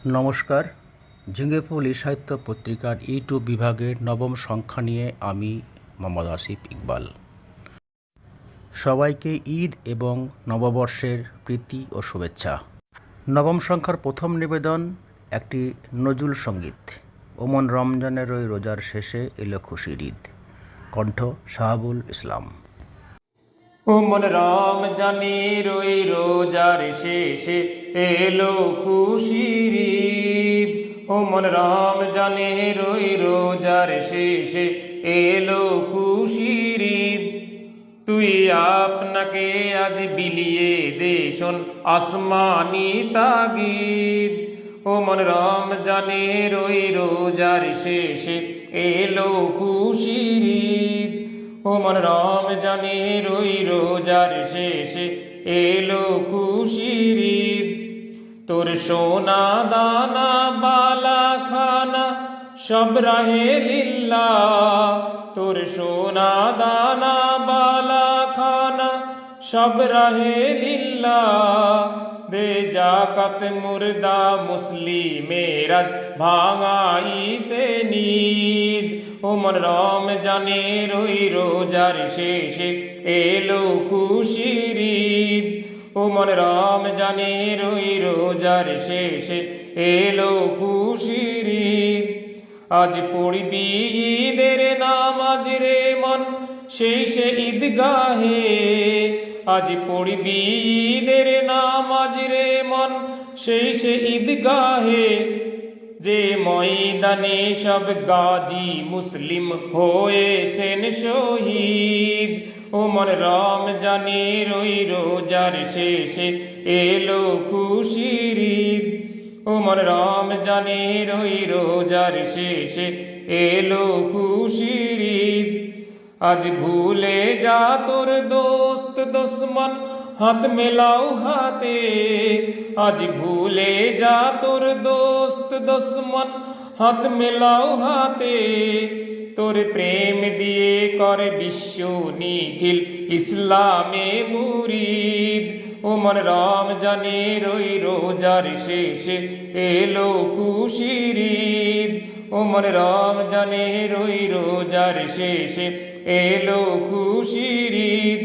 নমস্কার। ঝিঙেফুলি সাহিত্য পত্রিকার ইউটিউব বিভাগের নবম সংখ্যা নিয়ে আমি মোহাম্মদ আসিফ ইকবাল। সবাইকে ঈদ এবং নববর্ষের প্রীতি ও শুভেচ্ছা। নবম সংখ্যার প্রথম নিবেদন একটি নজরুল সঙ্গীত। ওমন রমজানের ওই রোজার শেষে এলো খুশির ঈদ। কণ্ঠ শাহাবুল ইসলাম। ওমন রমজানের ওই রোজার শেষে এলো খুশির ঈদ। ওমন রমজানের ওই রোজার শেষে এলো খুশির ঈদ। তুই আপনাকে আজ বিলিয়ে দে শোন আসমানি তাগিদ। ওমন রমজানের ওই রোজার শেষে এলো খুশির ঈদ। ওমন রমজানের ওই রোজার শেষে এলো খুশির ঈদ। তোর সোনা দানা বালা খানা সব রাহে লিল্লাহ। তোর সোনা দানা বালা খানা সব রাহে লিল্লাহ। দে জাকাত মুর্দা মুসলিমেরা ভাঙাইতে নিদ। ওমন রমজানের ওই রোজার শেষে এলো খুশির ঈদ। ওমন রমজানের ওই রোজার শেষে এলো খুশির ঈদ। আজ পড়বি ঈদের নামাজ রে মন শেষে ঈদগাহে। আজ পড়বি ঈদের নামাজ রে মন শেষে ঈদগাহে। যে ময়দানে সব গাজী মুসলিম হয়েছেন শহীদ। ওমন রমজানের ওই রোজার শেষে এলো খুশির ঈদ। ওমন রমজানের ওই রোজার শেষে এলো খুশির ঈদ। আজ ভুলে যা তোর দোস্ত দুশ্মন হাত মেলাও হাতে। আজ ভুলে যা তোর দোস্ত দুশ্মন হাত মেলাও হাতে। তোর প্রেম দিয়ে করে বিশ্ব নিখিল ইসলামে মুরিদ। ওমন রমজানের ওই রোজার শেষে এলো খুশির ঈদ। ওমন রমজানের ওই রোজার শেষে এলো খুশির ঈদ।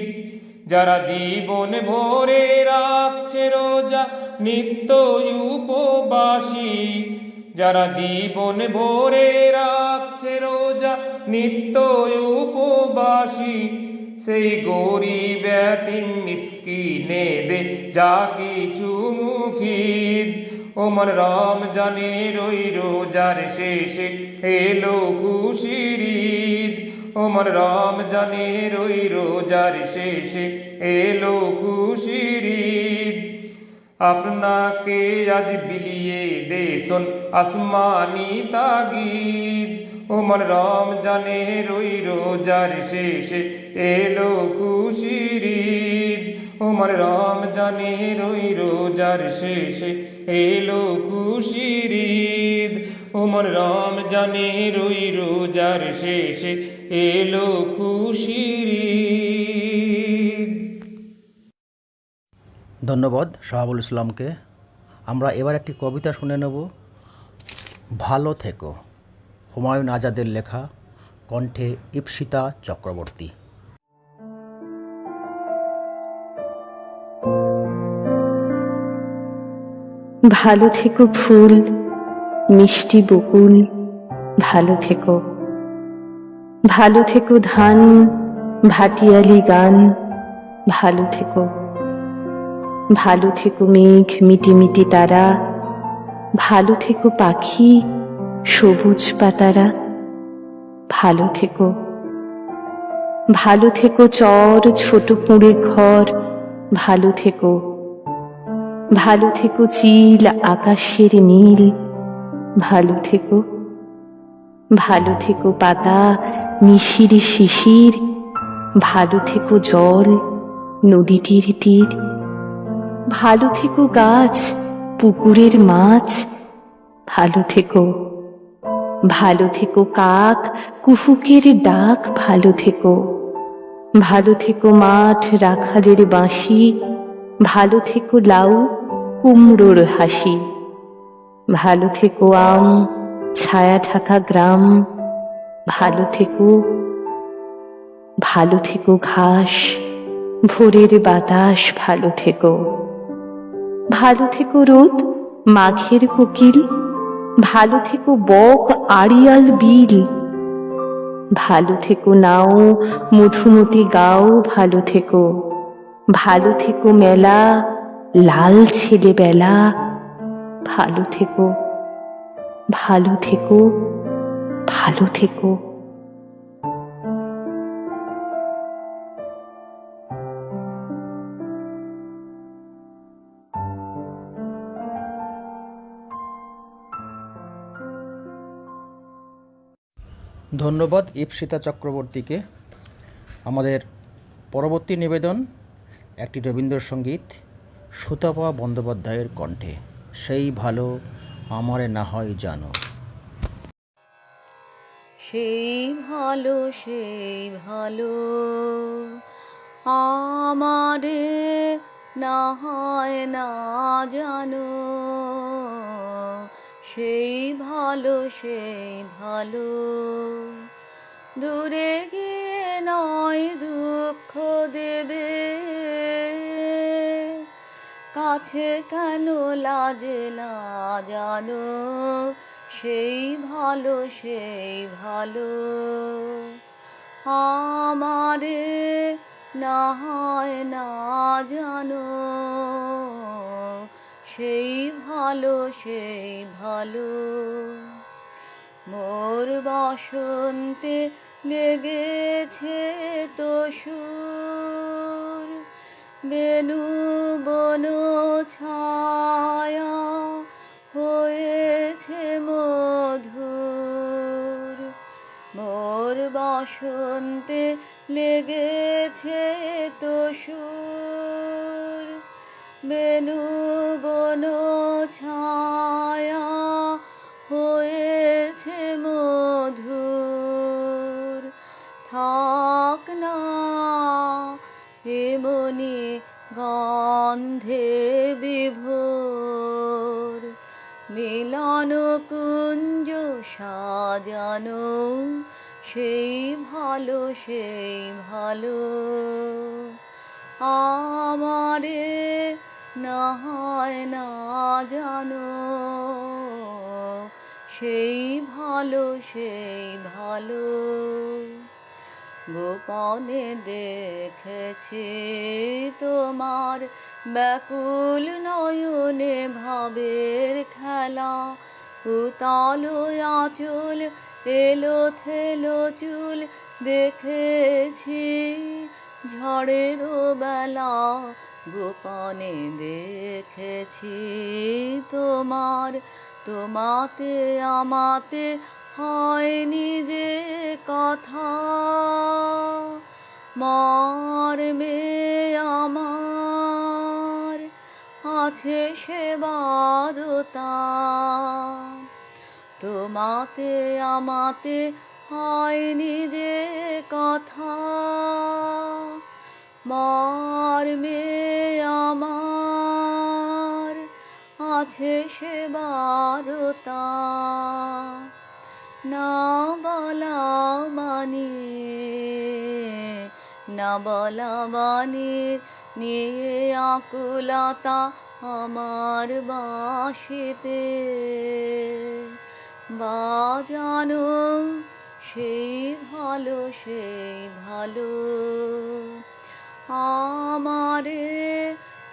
যারা জীবন ভরে রাখছে রোজা নিত্য উপবাসী। যারা জীবন ভরে রাখছে রোজা নিত্য উপবাসী। সেই গরিব এতিম মিসকিনেদের যা কিছু মুফিদ। ওমন রমজানের ওই রোজার শেষে এলো খুশির ঈদ। ওমন রমজানের ওই রোজার শেষে এলো খুশির ঈদ। আপনাকে আজ বিলিয়ে দে শোন আসমানি তাগিদ। ওমন রমজানের ওই রোজার শেষে এলো খুশির ঈদ। ওমন রমজানের ওই রোজার শেষে এলো খুশির ঈদ। ওমন রমজানের ওই রোজার শেষে এলো খুশির ঈদ। ধন্যবাদ শাহাবুল ইসলামকে। আমরা এবার একটি কবিতা শুনে নেব। ভালো থেকো, হুমায়ুন আজাদের লেখা, কণ্ঠে ইপ্সিতা চক্রবর্তী। ভালো থেকো ফুল, মিষ্টি বকুল, ভালো থেকো। ভালো থেকো ধান, ভাটিয়ালি গান, ভালো থেকো। ভালো থেকো মেঘ, মিটিমিটি তারা, ভালো থেকো পাখি, সবুজ পাতারা, ভালো থেকো। ভালো থেকো চর, ছোট কুঁড়ে ঘর, ভালো থেকো। ভালো থেকো চিল, আকাশের নীল, ভালো থেকো। ভালো থেকো পাতা, মিশির শিশির, ভালো থেকো জল, নদীটির তীর, ভালো থেকো গাছ, পুকুরের মাছ, ভালো থেকো। ভালো থেকো কাক, কুহুকের ডাক, ভালো থেকো। ভালো থেকো মাঠ, রাখালের বাঁশি, ভালো থেকো লাউ, কুমড়োর হাসি, ভালো থেকো আম, ছায়া ঢাকা গ্রাম, ভালো থেকো, ভালো থেকো ঘাস, ভোরের বাতাস, ভালো থেকো, ভালো থেকো রোদ, মাঘের কোকিল, ভালো থেকো বক, আড়িয়াল বিল, ভালো থেকো নাও, মধুমতি গাও, ভালো থেকো, ভালো থেকো মেলা, লাল ছেলেবেলা, ভালো থেকো, ভালো থেকো, ভালো থেকো। ধন্যবাদ ইপ্সিতা চক্রবর্তীকে। আমাদের পরবর্তী নিবেদন একটি রবীন্দ্রসঙ্গীত সুতপা বন্দ্যোপাধ্যায়ের কণ্ঠে, সেই ভালো আমারে না হয় জানো। সেই ভালো, সেই ভালো আমারে না হয় না জানো, সেই ভালো, সেই ভালো দূরে গিয়ে নয় দুঃখ দেবে, কাছে কেন লাজে না জানো, সেই ভালো, সেই ভালো আমারে না হয় না জানো, সেই ভালো, সেই ভালো মোর বসন্তে লেগেছে তো সুর, বেনু বন ছায়া হয়েছে মধুর, মোর বসন্তে লেগেছে তো সুর, বেনু বন ছায়া হয়েছে মধুর, থাক না এমনি গন্ধে বিভোর, মিলন কুঞ্জ সাজানো, সেই ভালো, সেই ভালো আমারে না হয় না জানো, সেই ভালো, সেই ভালো গোপনে দেখেছি তোমার ব্যাকুল নয়নে ভাবের খেলা, উতাল আঁচল এলো থেলো চুল দেখেছি ঝড়ের বেলা, গোপনে দেখেছি তোমার, তোমাতে আমাতে হয়নি যে কথা, মর্মে আমার আছে সেবারতা, তোমাতে আমাতে হয়নি যে কথা, মর্মে আমার আছে সেবারতা, না বলা মানে, না বলা মানে নিয়ে আকুলতা আমার বাঁশিতে, বাজানো সেই ভালো, সেই ভালো আমারে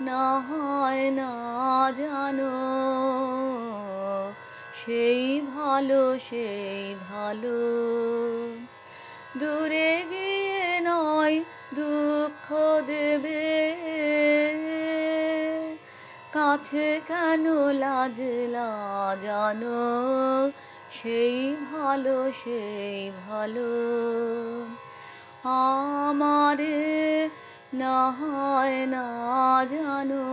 না হয় না জানো, সেই ভালো, সেই ভালো দূরে গিয়ে নয় দুঃখ দেবে, কাছে কেন লাজলা জানো, সেই ভালো, সেই ভালো আমারে না হয় না জানো,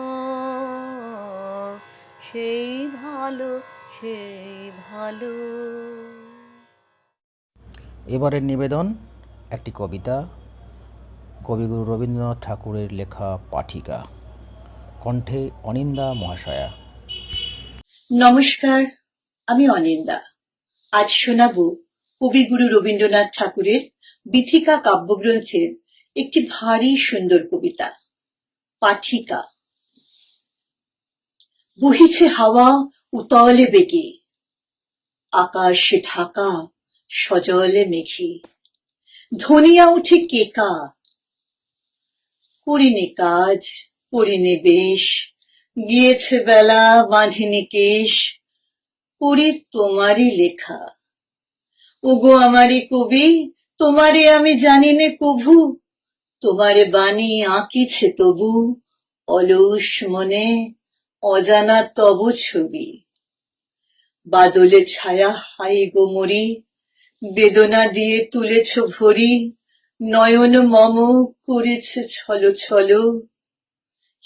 সেই ভালো, সেই ভালো। এবারের নিবেদন একটি কবিতা, কবিগুরু রবীন্দ্রনাথ ঠাকুরের লেখা পাঠিকা, কণ্ঠে অনিন্দা মহাশয়া। নমস্কার আমি অনিন্দা। আজ শোনাব কবিগুরু রবীন্দ্রনাথ ঠাকুরের বীথিকা কাব্যগ্রন্থের একটি ভারী সুন্দর কবিতা, পাঠিকা। বহিছে হাওয়া উতলে বেগে, আকাশে ঢাকা সজলে মেঘে, ধনিয়া উঠে কেকা, করিনে কাজ করিনে বেশ, গিয়েছে বেলা বাঁধিনি কেশ, পড়ি তোমারই লেখা। ওগো আমারই কবি, তোমারে আমি জানি নে কভু, তোমারে বাণী আঁকিছে তবু, অলস মনে অজানা তব ছবি। বাদলে ছায়া হাই গো মরি, বেদনা দিয়ে তুলেছ ভরি, নয়ন মম করেছে ছল ছল,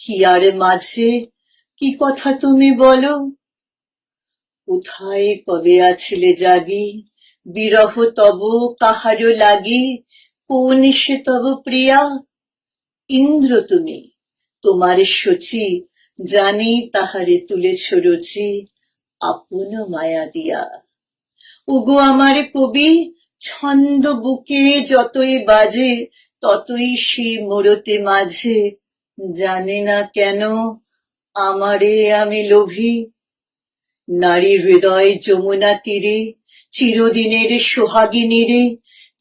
হিয়ার মাঝে কি কথা তুমি বলো। কোথায় কবে আছিলে জাগি, বিরহ তব কাহারো লাগি, কোন সে তব প্রিয়া। ইন্দ্র তুমি, তোমার সচি, জানি তাহারে তুলেছ রচি, আপন মায়া দিয়া। ওগো আমার কবি, ছন্দ বুকে যতই বাজে, ততই সে মোরতে মাঝে, জানি না কেন আমারে আমি লোভী। নারী হৃদয় যমুনা তীরে, চিরদিনের সোহাগিনীরে,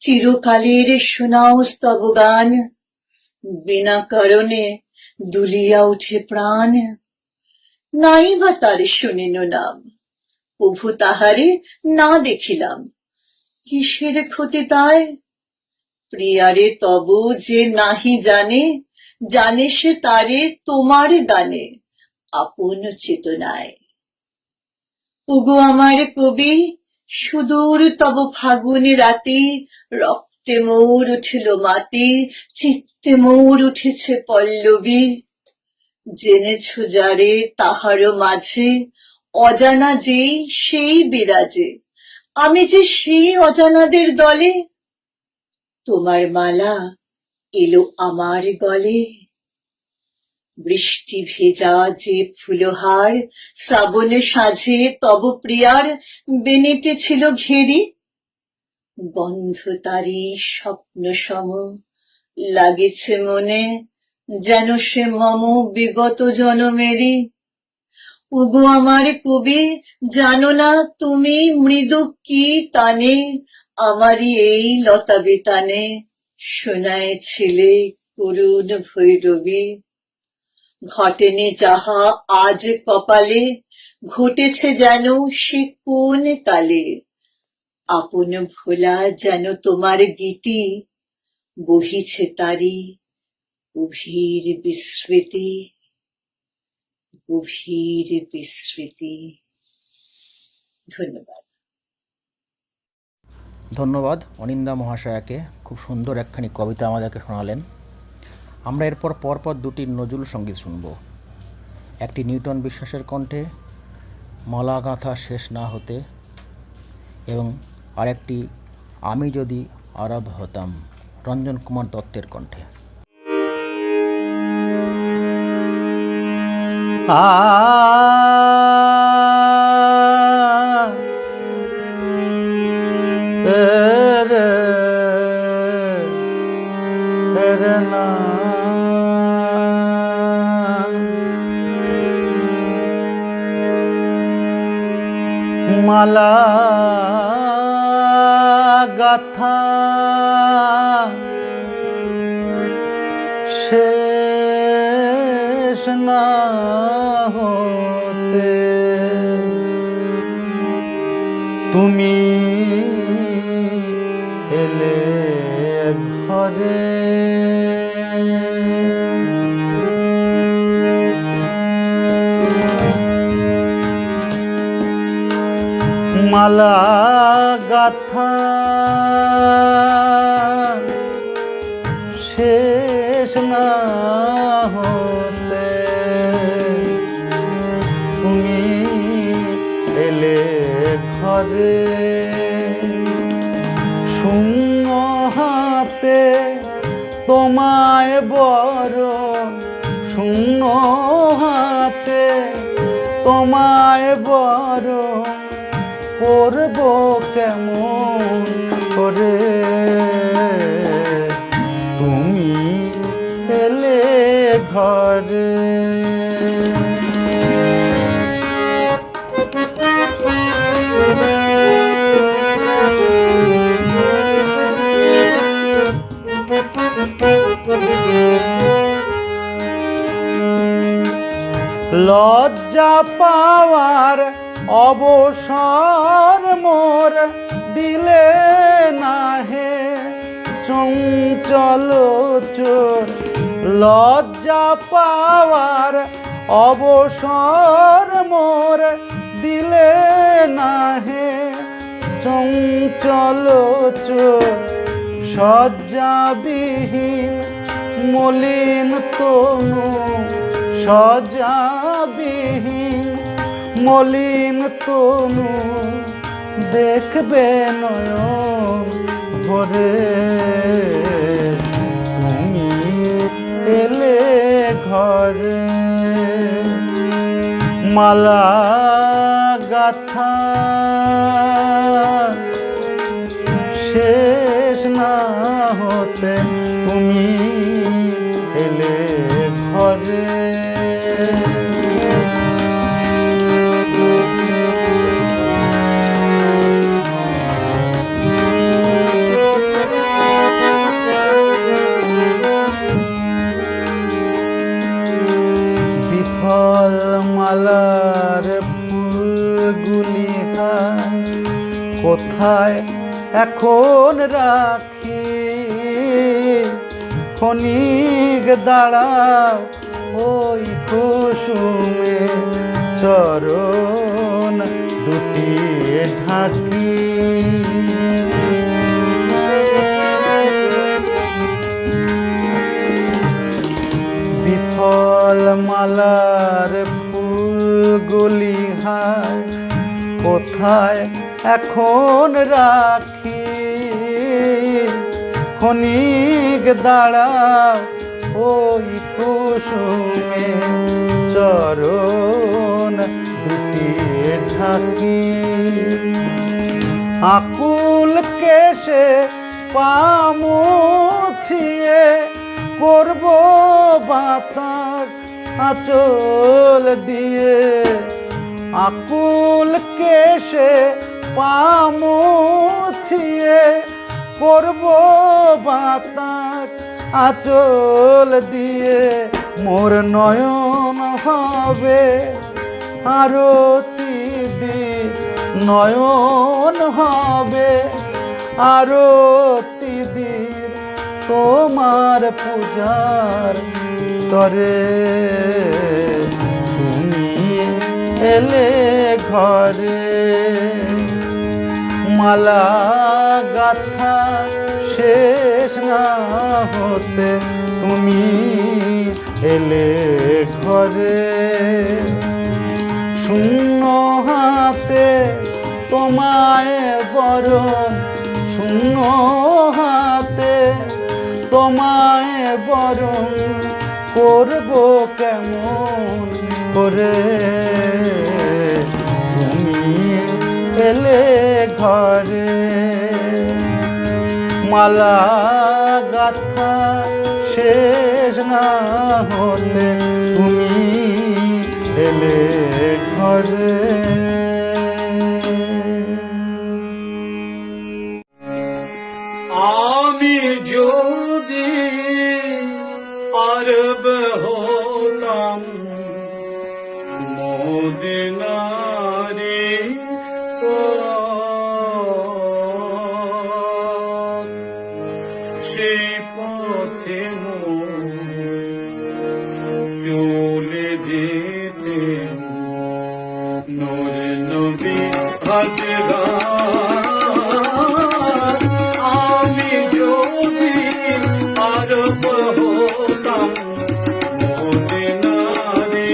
চিরকালের শোনাও স্তব গান, বিনা কারণে দুলিয়া উঠে প্রাণ। নাই বা তার শুনিল নাম, প্রভু তাহারে না দেখিলাম, কিসের ক্ষতি তাই। প্রিয়ারে তব যে নাহি জানে, জানে সে তারে তোমার গানে, আপন চেতনায়। ওগো আমার কবি, সুদূর তব ফাগুন রাতি, রক্তে মোর উঠিল মাতি, চিত্তে মোর উঠেছে পল্লবী। জেনেছ যারে তাহারও মাঝে, অজানা যেই সেই বিরাজে, আমি যে সেই অজানাদের দলে। তোমার মালা এলো আমার গলে, বৃষ্টি ভেজা যে ফুলহার, শ্রাবণে সাজে তব প্রিয়ার, বেনিতে ছিল ঘেরি। গন্ধ তারি স্বপ্ন সম লাগেছে মনে, যেন সে মম বিগত জনমেরি। ওগো আমার কবি, জানো না তুমি মৃদু কি তানে, আমারই এই লতা বেতানে শোনায়ছিলে করুণ ভৈরবী। ঘটেনি যাহা আজ কপালে, ঘটেছে যেন সে কোন কালে, আপন ভোলা যেন তোমার গীতি, বহিছে তারি গভীর বিস্মৃতি, গভীর বিস্মৃতি। ধন্যবাদ। ধন্যবাদ অনিন্দা মহাশয়াকে, খুব সুন্দর একখানি কবিতা আমাদেরকে শোনালেন। আমরা এরপর পরপর দুটি নজরুল সঙ্গীত শুনব। একটি নিউটন বিশ্বাসের কণ্ঠে, মালা গাঁথা শেষ না হতে, এবং আরেকটি আমি যদি আরব হতাম, রঞ্জন কুমার দত্তের কণ্ঠে। মালা গাথা শেষ না হতে, তুমি এলে ঘরে। মালা গাথা শেষ না হতে, তুমি এলে ঘরে। শূন্য হাতে তোমায় বড়, শূন্য হাতে তোমায় বড় করব কেমন করে তুমি এলে ঘরে। লজ্জা পাওয়ার অবসর মোর দিলে না হে চঞ্চল চোর। লজ্জা পাওয়ার অবসর মোর দিলে না হে চঞ্চল চোর। শয্যাবিহীন মলিন তনু, শয্যাবিহীন মলিন তনু দেখবে নয়ন ভরে তুমি এলে ঘরে। মালা গাথা শেষ না হতে তুমি এলে ঘরে। বিফল মালার ফুলগুলি কোথায় এখন রাখি? ক্ষণিক দাঁড়াও ওই কুসুমে চরণ দুটি ঢাকি। বিফল মালার ফুলগুলি কোথায় এখন রাখি? ক্ষণিক দাঁড়াও ওই কুসুমে চরণ দুটি ঢাকি। আকুল কেশে পামুছিয়ে করব বাতাস আঁচল দিয়ে। আকুল কেশে পামুছিয়ে করব বাতাস আঁচল দিয়ে। মোর নয়ন হবে আরতি দি, নয়ন হবে আরতি দি তোমার পূজার তরে তুমি এলে ঘরে। মালা গাথা শেষ না হতে তুমি এলে ঘরে। শূন্য হাতে তোমায় বরণ, শূন্য হাতে তোমায় বরণ করব কেমন করে তুমি এলে ঘরে। মালা গাথা শেষ না হতে তুমি এলে ঘরে। আমি যদি আরব হতাম মদিনারে পথ, সেই পথে চলে যেতেন নূরে নবী হাজরা। আমি যদি আরব হতাম মদিনারে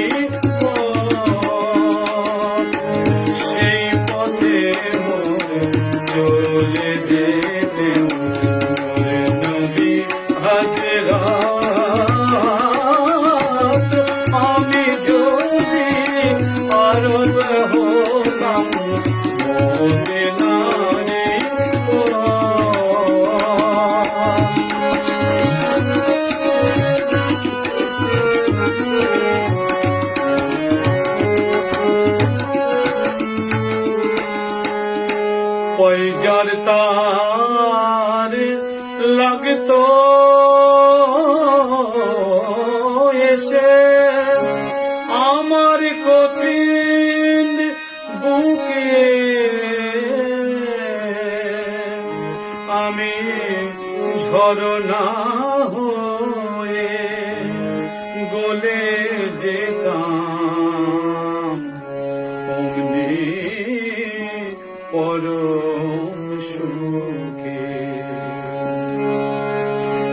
পথ, সেই পথে চলে যেতেন নূরে নবী হাজরা। আমি যদি আরব হতাম মদিনারি পথ। পয়জার তার লাগতো এসে আমার কঠিন বুকে, আমি ঝরনা হয়ে গলে যেতাম অগ্নি পরম সুখে।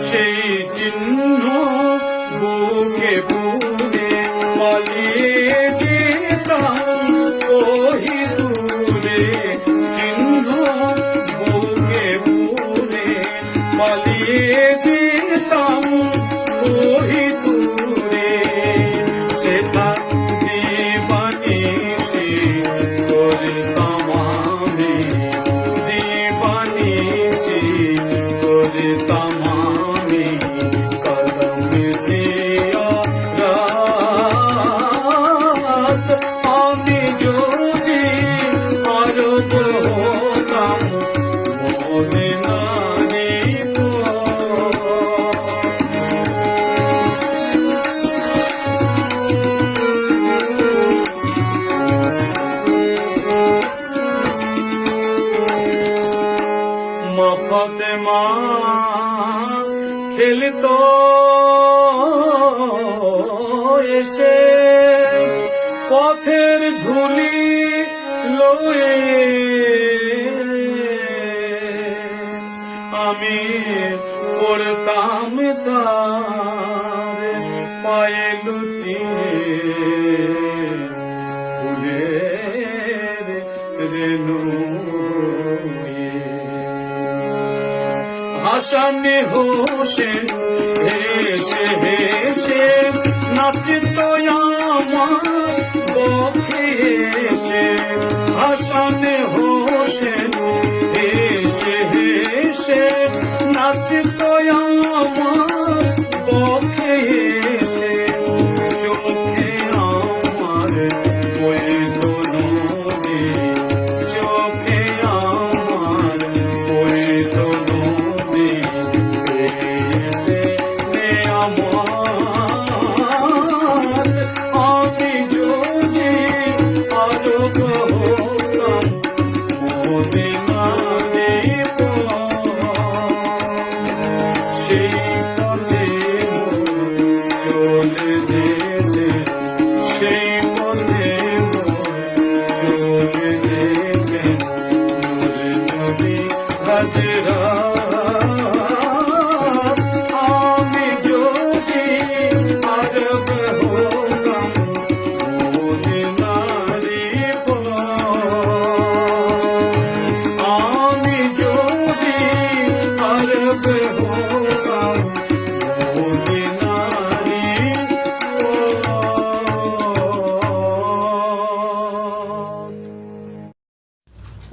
সেই চিহ্ন বুকে পুরে পালিয়ে যেতাম ওহি দূরে, চিহ্ন বুকে পুরে পালিয়ে যেতাম ওহি দূরে। সেটা দিবানিশি করতাম আমি, দিবানিশি করতাম আমি কদম জিয়ারত। আমি যদি আরব হতাম মদিনারি পথ। মা ফাতেমা খেলতো এসে পথের ধুলি লয়ে, আমি পড়তাম তার পায়ে লুটিয়ে ফুলের রেণু। হাসান হোসেন হেসে হেসে নাচতো আমার পক্ষে এসে। হাসান হোসেন হেসে হেসে নাচতো আমার পক্ষে এসে। চোখে আমার বইত নদী, চোখে আমার বইত নদী, এসে নে আমার। আমি যদি আরব হতাম মদিনারি পথ। সেই পথে চলে যেতে, সেই পথে চলে যেতে নূরে নবী হাজরা। আমি যদি আরব হতাম মদিনারি পথ। আমি যদি আরব হতাম মদিনারি পথ।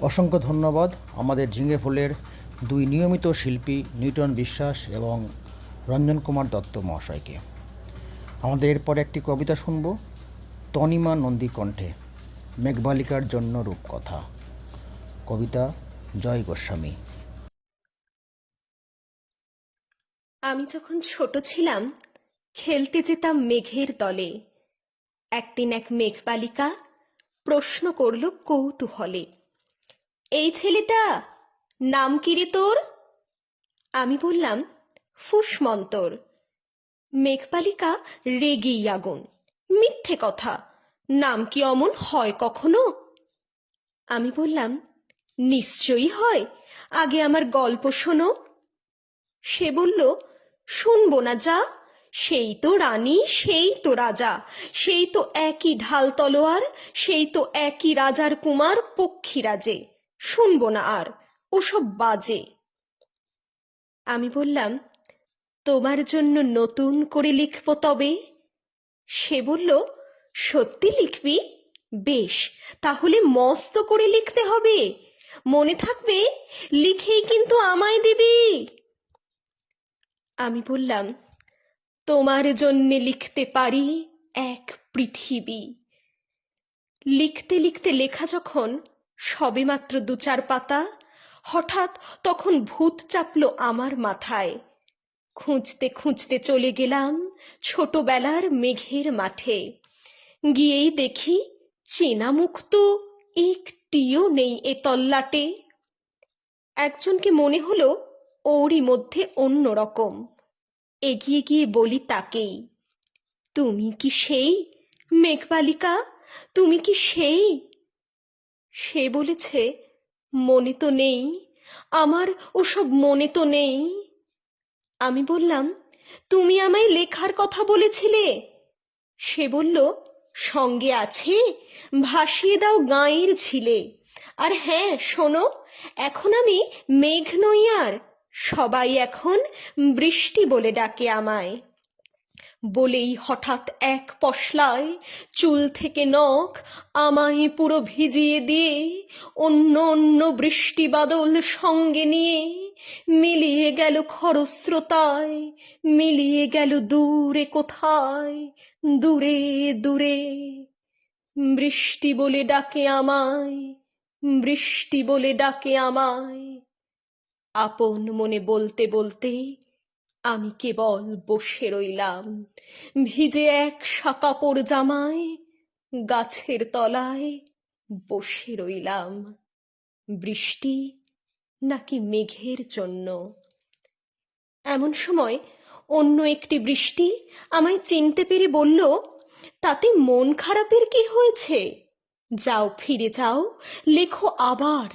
অসংখ্য ধন্যবাদ আমাদের ঝিঙে ফুলের দুই নিয়মিত শিল্পী নিউটন বিশ্বাস এবং রঞ্জন কুমার দত্ত মহাশয়কে। আমাদের এরপরে একটি কবিতা শুনব তনিমা নন্দী কণ্ঠে, মেঘবালিকার জন্য রূপকথা। কবিতা জয় গোস্বামী। আমি যখন ছোট ছিলাম খেলতে যেতাম মেঘের দলে। একদিন এক মেঘবালিকা প্রশ্ন করল কৌতূহলে, এই ছেলেটা নাম কি রে তোর? আমি বললাম ফুসমন্তর। মেঘবালিকা রেগেই আগুন, মিথ্যে কথা, নাম কি অমন হয় কখনো? আমি বললাম নিশ্চয়ই হয়, আগে আমার গল্প শোনো। সে বলল শুনবো না যা, সেই তো রানী সেই তো রাজা, সেই তো একই ঢাল তলোয়ার, সেই তো একই রাজার কুমার পক্ষীরাজে, শুনবো না আর ওসব বাজে। আমি বললাম তোমার জন্য নতুন করে লিখব তবে। সে বলল সত্যি লিখবি? বেশ, তাহলে মস্ত করে লিখতে হবে। মনে থাকবে, লিখেই কিন্তু আমায় দিবি। আমি বললাম, তোমার জন্যে লিখতে পারি এক পৃথিবী। লিখতে লিখতে লেখা যখন সবেমাত্র 2-4 পাতা, হঠাৎ তখন ভূত চাপলো আমার মাথায়। খুঁজতে খুঁজতে চলে গেলাম ছোটবেলার মেঘের মাঠে। গিয়েই দেখি চেনা মুখ তো একটিও নেই এ তল্লাটে। একজনকে মনে হলো ওরই মধ্যে অন্য রকম। এগিয়ে গিয়ে বলি তাকেই, তুমি কি সেই মেঘবালিকা? তুমি কি সেই? সে বলেছে, মনে তো নেই আমার, ওসব মনে তো নেই। আমি বললাম, তুমি আমায় লেখার কথা বলেছিলে। সে বলল, সঙ্গে আছে, ভাসিয়ে দাও গাঁয়ের ঝিলে। আর হ্যাঁ শোনো, এখন আমি মেঘ নই আর, সবাই এখন বৃষ্টি বলে ডাকে আমায়। বলেই হঠাৎ এক পশলায় চুল থেকে নখ আমায় পুরো ভিজিয়ে দিয়ে অন্য অন্য বৃষ্টি বাদল সঙ্গে নিয়ে মিলিয়ে গেল খরস্রোতায়, মিলিয়ে গেল দূরে কোথায়, দূরে দূরে। বৃষ্টি বলে ডাকে আমায়, বৃষ্টি বলে ডাকে আমায়। আপন মনে বলতে বলতে আমি কেবল বসে রইলাম, ভিজে এক শাকাপড় জামায় গাছের তলায় বসে রইলাম। বৃষ্টি নাকি মেঘের জন্য? এমন সময় অন্য একটি বৃষ্টি আমায় চিনতে পেরে বলল, তাতে মন খারাপের কি হয়েছে? যাও, ফিরে যাও, লেখো আবার।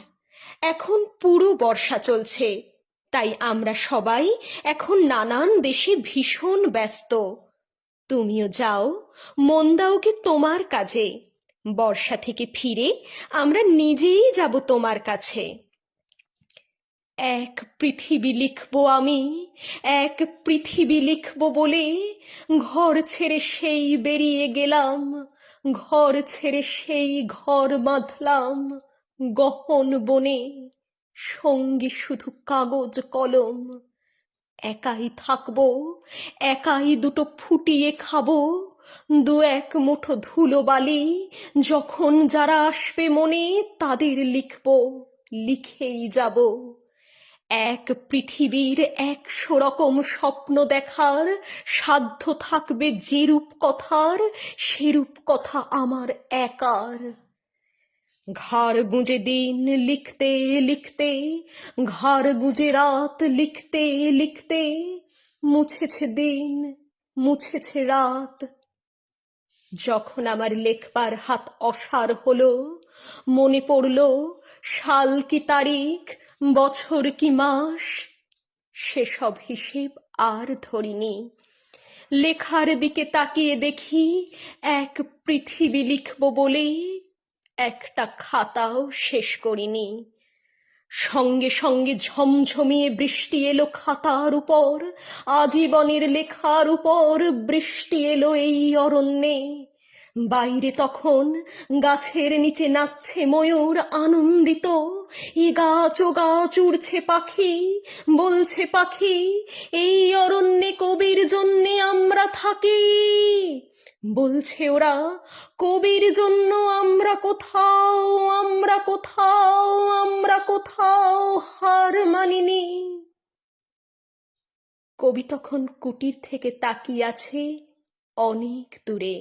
এখন পুরো বর্ষা চলছে, তাই আমরা সবাই এখন নানান দেশে ভীষণ ব্যস্ত। তুমিও যাও, মন দাও কি তোমার কাজে। বর্ষা থেকে ফিরে আমরা নিজেই যাব তোমার কাছে। এক পৃথিবী লিখবো আমি, এক পৃথিবী লিখবো বলে ঘর ছেড়ে সেই বেরিয়ে গেলাম, ঘর ছেড়ে সেই ঘর বাঁধলাম গহন বনে, সঙ্গী শুধু কাগজ কলম। একাই থাকবো, একাই দুটো ফুটিয়ে খাবো, 2-1 মুঠো ধুলো বালি যখন যারা আসবে মনে তাদের লিখবো, লিখেই যাব। এক পৃথিবীর 100 রকম স্বপ্ন দেখার সাধ্য থাকবে যেরূপ কথার, সেরূপ কথা আমার একার। ঘাড় গুঁজে দিন লিখতে লিখতে, ঘাড় গুঁজে রাত লিখতে লিখতে, মুছেছে দিন, মুছেছে রাত। যখন আমার লেখবার হাত অসাড় হলো, মনে পড়ল সাল কি তারিখ, বছর কি মাস, সেসব হিসেব আর ধরিনি। লেখার দিকে তাকিয়ে দেখি এক পৃথিবী লিখব বলে একটা খাতাও শেষ করিনি। সঙ্গে সঙ্গে ঝমঝমিয়ে বৃষ্টি এলো খাতার উপর, আজীবনের লেখার উপর বৃষ্টি এলো এই অরণ্যে। বাইরে তখন গাছের নিচে নাচছে ময়ূর আনন্দিত, এ গাছ ও গাছ উড়ছে পাখি, বলছে পাখি এই অরণ্যে কবির জন্যে আমরা থাকি। বলছে ওরা, কবির জন্য আমরা কোথাও, আমরা কোথাও, আমরা কোথাও হার মানিনি। কবি তখন কুটির থেকে তাকিয়ে আছে অনেক দূরে,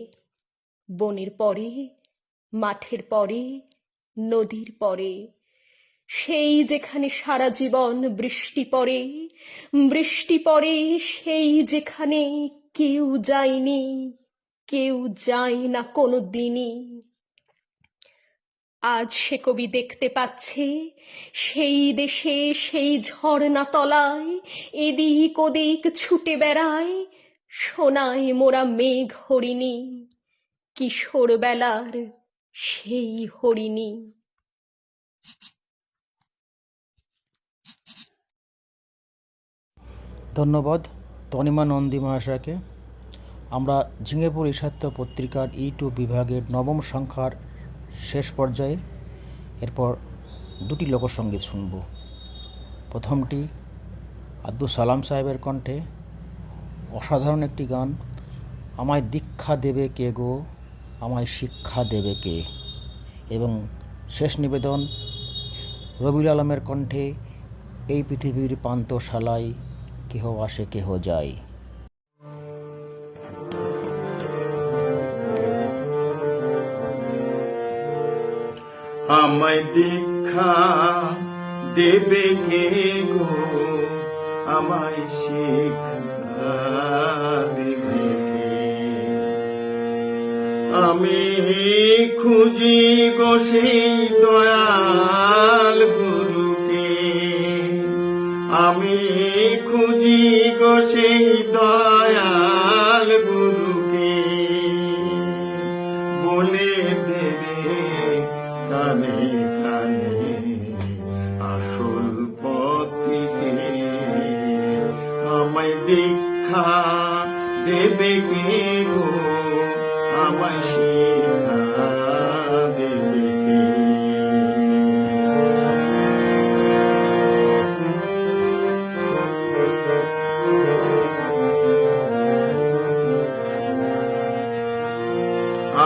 বনের পরে, মাঠের পরে, নদীর পরে, সেই যেখানে সারা জীবন বৃষ্টি পড়ে, বৃষ্টি পড়ে সেই যেখানে কেউ যায়নি, কেউ যায় না কোনো দিনই। আজ সে কবি দেখতে পাচ্ছে সেই দেশে সেই ঝর্ণা তলায় এদিক ওদিক ছুটে বেড়ায় সোনায় মোরা মেঘ হরিণী, কিশোর বেলার সেই হরিণী। ধন্যবাদ তনিমা নন্দী মহাশয়কে। আমরা ঝিঙেপুর সাহিত্য পত্রিকার ইউটিউব বিভাগের 9ম সংখ্যার শেষ পর্যায়ে, এরপর দুটি লোকসঙ্গীত শুনব। প্রথমটি আব্দুল সালাম সাহেবের কণ্ঠে অসাধারণ একটি গান, আমায় দীক্ষা দেবে কে গো, আমায় শিক্ষা দেবে কে। এবং শেষ নিবেদন রবিউল আলমের কণ্ঠে, এই পৃথিবীর পান্থশালায় কেহ আসে কেহ যায়। আমায় দীক্ষা দেবে কে গো, আমায় শিক্ষা দেবে কে। আমি খুঁজি গো সেই দয়াল গুরুকে, আমি খুঁজি গো সেই দয়াল গুরুকে। বলে দেবে কানে কানে আসল পথিকে, আমায় দীক্ষা দেবে কে গো, আমায় শিক্ষা দেবে কে।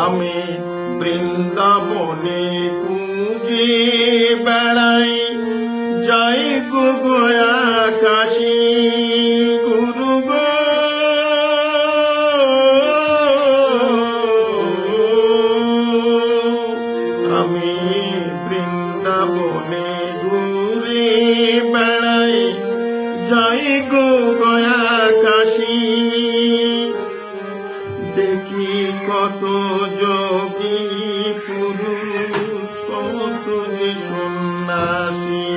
আমি বৃন্দাবনে খুঁজে বেড়াই, যাই গো গয়া কাশী গুরু গো। আমি বৃন্দাবনে ঘুরে বেড়াই, যাই গো গয়া কাশী। দেখি কত যোগী পুরুষ, কত যে সন্ন্যাসী,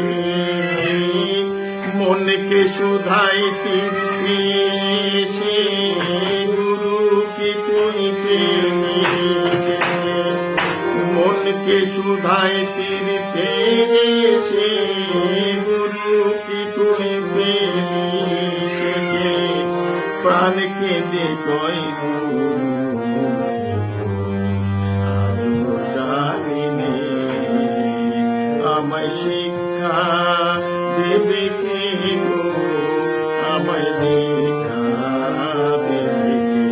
মনকে শুধাই তীর্থে সে গুরু কি তুই পেলি। মনকে শুধাই তীর্থে সে গুরু কি তুই পেলি। শেষে প্রাণকে দে কয় গুরু আজও জানি নে, আমায় শিক্ষা দেবে কে গো, আমায় দীক্ষা দেবে কে।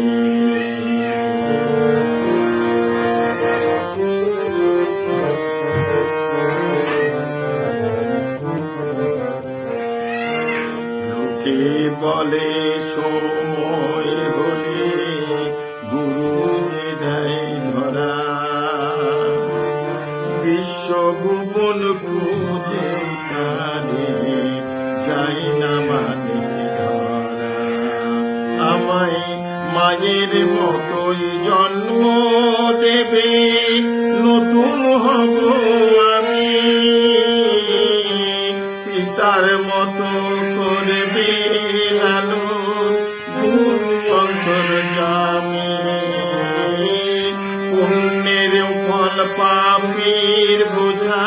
লোকে বলে সময় হলে গুরু যে দেয় ধরা, বিশ্বভুবন খুঁজে কানে যাই না মানে ধরা। আমায় মায়ের মতোই জন্ম দেবে, নতুন হব আমি, পিতার মতো করবে লালন গুরু অন্তর্যামী। পুণ্যের ফল পাপীর বোঝা,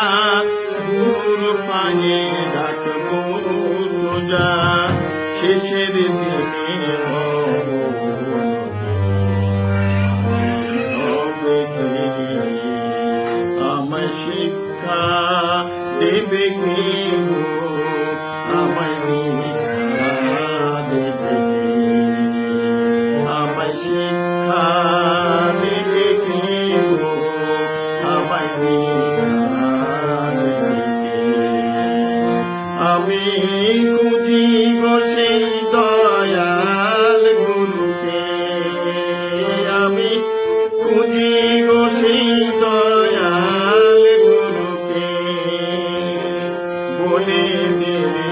গুরুর পায়ে রাখবো সোজা। শেষের দিনে হবে কে, আমায় শিক্ষা দেবে কে গো, আমায় দীক্ষা দেবে কে। আমায় শিক্ষা দেবে কে গো, আমায় দীক্ষা দেবে কে। আমি খুঁজি গো সেই দয়াল গুরুকে, আমি খুঁজি গো সেই দয়াল গুরুকে। বলে দেবে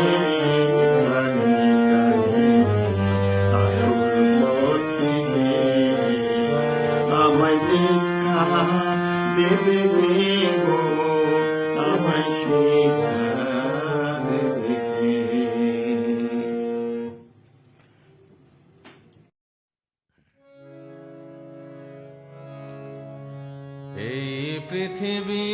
কানে কানে আসল পথিকে, আমায় দীক্ষা দেবে কে গো, আমায় শিক্ষা দেবে কে। এই পৃথিবী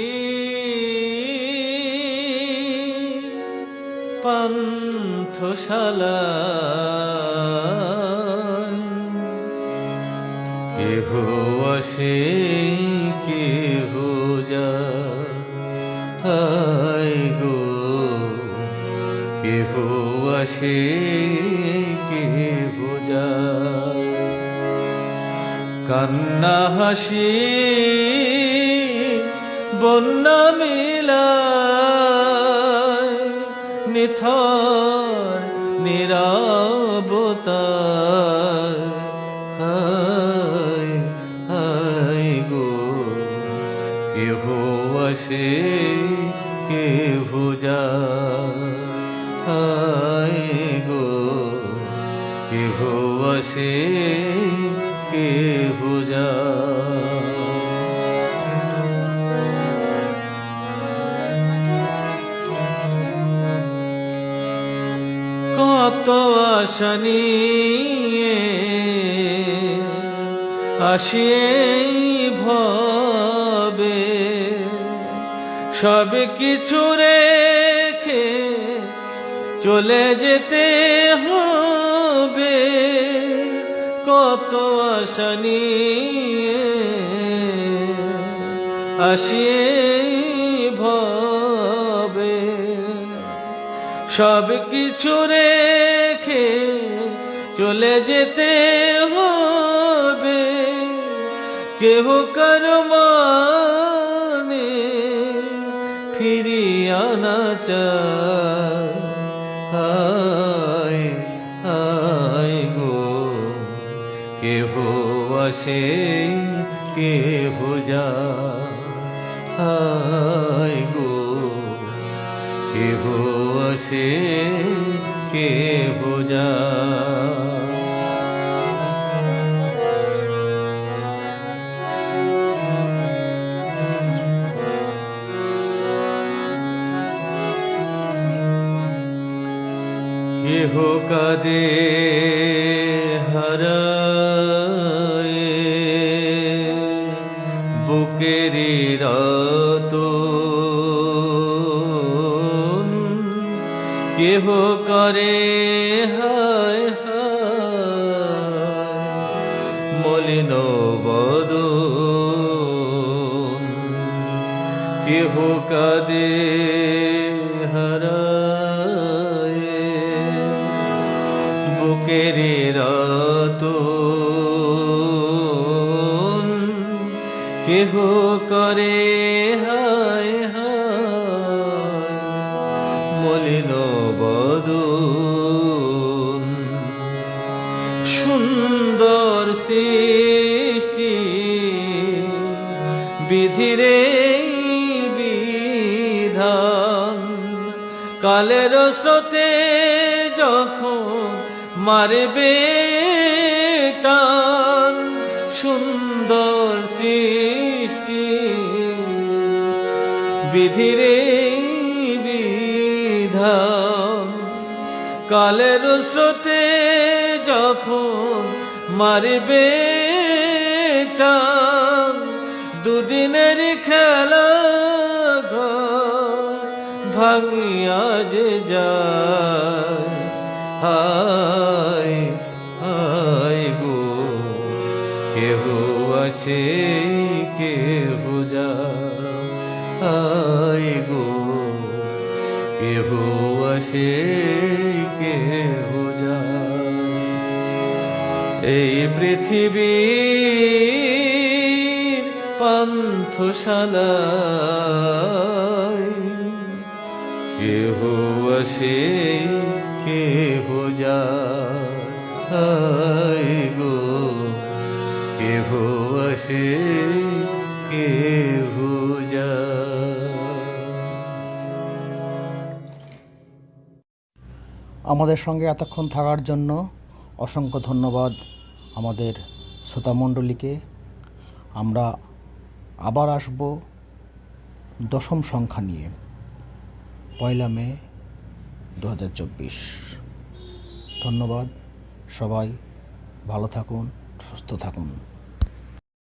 পান্থশালা, কেহ আসে কেহ যায়। হায় গো কেহ আসে কেহ যায়, কান্না হাসি বন্যা মিলায়, নিথর নীরবতায়, হায় হায় গো কেহ আসে কেহ যায়, হায় গো কেহ আসে কেহ যায়। কত আশা নিয়ে আসিয়ে ভবে, সব কিছু রেখে চলে যেতে হবে, কত আশা নিয়ে আসিয়ে ভবে, সব কিছু রেখে চলে যেতে হবে, কেহ কারো মানে ফিরিয়া না চায়, হায় হায় গো কেহ আসে কেহ যায়, হায় গো কেহ আসে কেহ যায়। কেহ কাঁদে হারায়ে বুকেরি রতন, কেহ করে হায় হায় মলিন বদন, কেহ কাঁদে হারায়ে বুকেরি রতন, কেহ করে হায় হায় মলিন বদন। সুন্দর সৃষ্টি বিধিরে বিধান, কালের স্রোতে যখন মারবে টান, সুন্দর সৃষ্টি বিধিরে বিধান, কালের স্রোতে যখন মারবে টান, দুদিনের খেলা ভাঙিয়া যে যায়, হায় হায় গো কেহ আসে কেহ যায়, হায় গো কেহ আসে কেহ যায়। এই পৃথিবীর পান্থশালায় কেহ আসে কেহ যায়, হায় গো কেহ আসে কেহ যায়। আমাদের সঙ্গে এতক্ষণ থাকার জন্য অসংখ্য ধন্যবাদ আমাদের শ্রোতামণ্ডলীকে। আমরা আবার আসব দশম সংখ্যা নিয়ে 1 মে 2024। ধন্যবাদ, সবাই ভালো থাকুন, সুস্থ থাকুন।